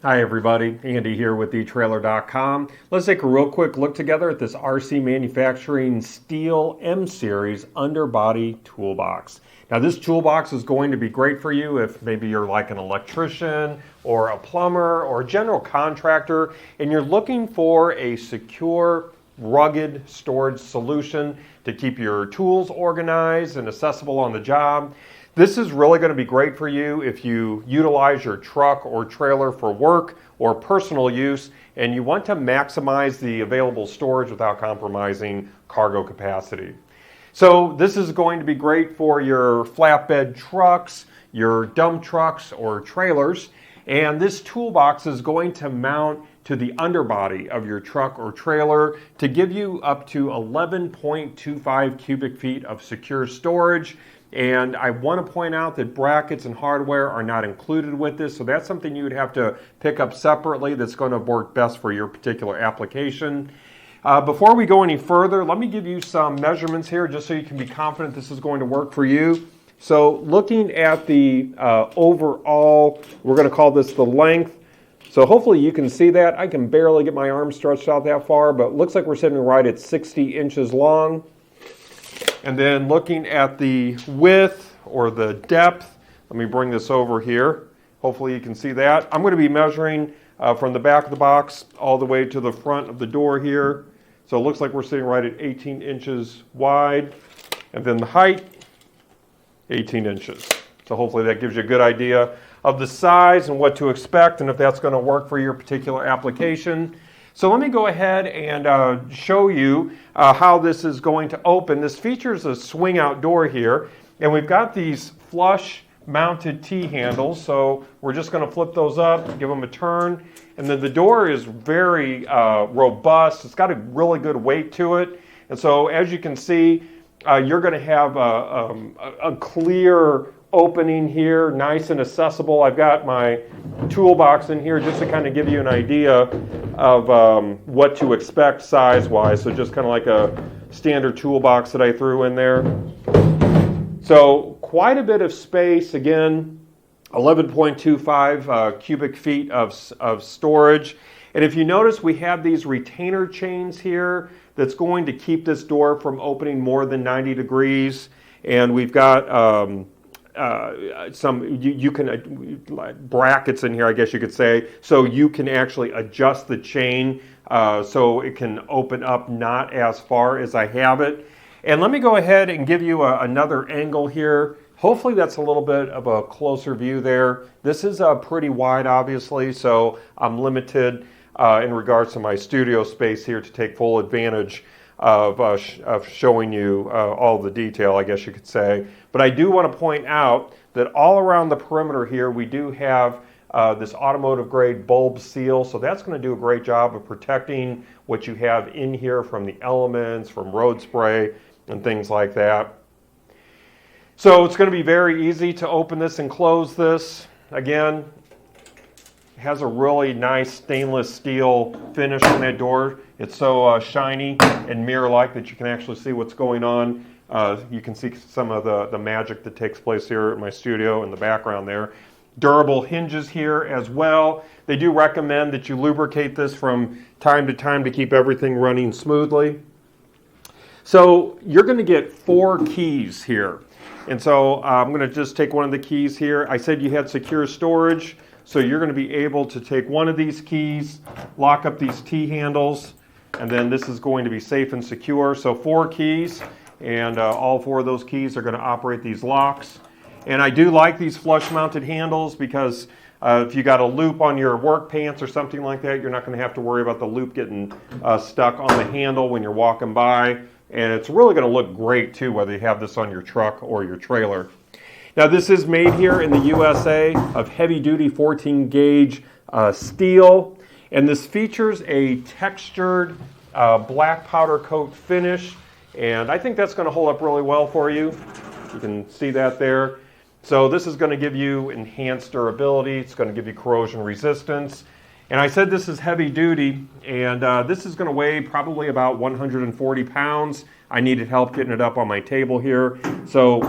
Hi everybody, Andy here with etrailer.com. Let's take a real quick look together at this RC Manufacturing Steel M-Series Underbody Toolbox. Now this toolbox is going to be great for you if maybe you're like an electrician or a plumber or a general contractor and you're looking for a secure, rugged storage solution to keep your tools organized and accessible on the job. This is really going to be great for you if you utilize your truck or trailer for work or personal use and you want to maximize the available storage without compromising cargo capacity. So this is going to be great for your flatbed trucks, your dump trucks or trailers, and this toolbox is going to mount to the underbody of your truck or trailer to give you up to 11.25 cubic feet of secure storage. And I want to point out that brackets and hardware are not included with this, so that's something you would have to pick up separately that's going to work best for your particular application. Before we go any further, let me give you some measurements here just so you can be confident this is going to work for you. So looking at the overall, we're going to call this the length. So hopefully you can see that. I can barely get my arm stretched out that far, but it looks like we're sitting right at 60 inches long. And then looking at the width or the depth, let me bring this over here. Hopefully you can see that. I'm going to be measuring from the back of the box all the way to the front of the door here. So it looks like we're sitting right at 18 inches wide. And then the height, 18 inches. So hopefully that gives you a good idea of the size and what to expect and if that's going to work for your particular application. So let me go ahead and show you how this is going to open. This features a swing out door here, and we've got these flush mounted T-handles, so we're just going to flip those up, give them a turn, and then the door is very robust. It's got a really good weight to it, and so as you can see, you're going to have a clear opening here, nice and accessible. I've got my toolbox in here just to kind of give you an idea of what to expect size-wise. So just kind of like a standard toolbox that I threw in there. So quite a bit of space. Again, 11.25 cubic feet of storage. And if you notice, we have these retainer chains here that's going to keep this door from opening more than 90 degrees. And we've got you can brackets in here, I guess you could say, so you can actually adjust the chain so it can open up not as far as I have it. And let me go ahead and give you another angle here. Hopefully that's a little bit of a closer view there. This is pretty wide, obviously, so I'm limited in regards to my studio space here to take full advantage of showing you all the detail, I guess you could say. But I do want to point out that all around the perimeter here we do have this automotive grade bulb seal, so that's going to do a great job of protecting what you have in here from the elements, from road spray and things like that. So it's going to be very easy to open this and close this. Again, it has a really nice stainless steel finish on that door. It's so shiny and mirror-like that you can actually see what's going on. You can see some of the magic that takes place here at my studio in the background there. Durable hinges here as well. They do recommend that you lubricate this from time to time to keep everything running smoothly. So you're going to get 4 keys here. And so I'm going to just take one of the keys here. I said you had secure storage. So you're going to be able to take one of these keys, lock up these T-handles, and then this is going to be safe and secure. So 4 keys, and all 4 of those keys are going to operate these locks. And I do like these flush-mounted handles because if you got a loop on your work pants or something like that, you're not going to have to worry about the loop getting stuck on the handle when you're walking by. And it's really going to look great too, whether you have this on your truck or your trailer. Now this is made here in the USA of heavy-duty 14-gauge steel, and this features a textured black powder coat finish, and I think that's going to hold up really well for you. You can see that there. So this is going to give you enhanced durability. It's going to give you corrosion resistance. And I said this is heavy duty, and this is going to weigh probably about 140 pounds. I needed help getting it up on my table here. So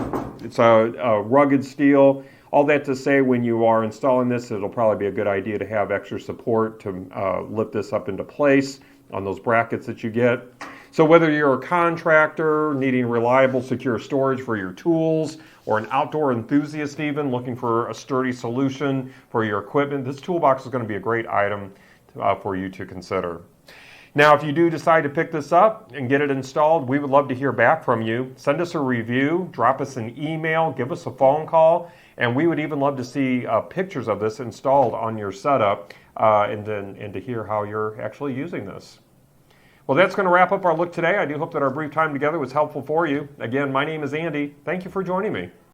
it's a rugged steel. All that to say, when you are installing this, it'll probably be a good idea to have extra support to lift this up into place on those brackets that you get. So whether you're a contractor needing reliable, secure storage for your tools, or an outdoor enthusiast even looking for a sturdy solution for your equipment, this toolbox is going to be a great item for you to consider. Now, if you do decide to pick this up and get it installed, we would love to hear back from you. Send us a review, drop us an email, give us a phone call, and we would even love to see pictures of this installed on your setup and to hear how you're actually using this. Well, that's going to wrap up our look today. I do hope that our brief time together was helpful for you. Again, my name is Andy. Thank you for joining me.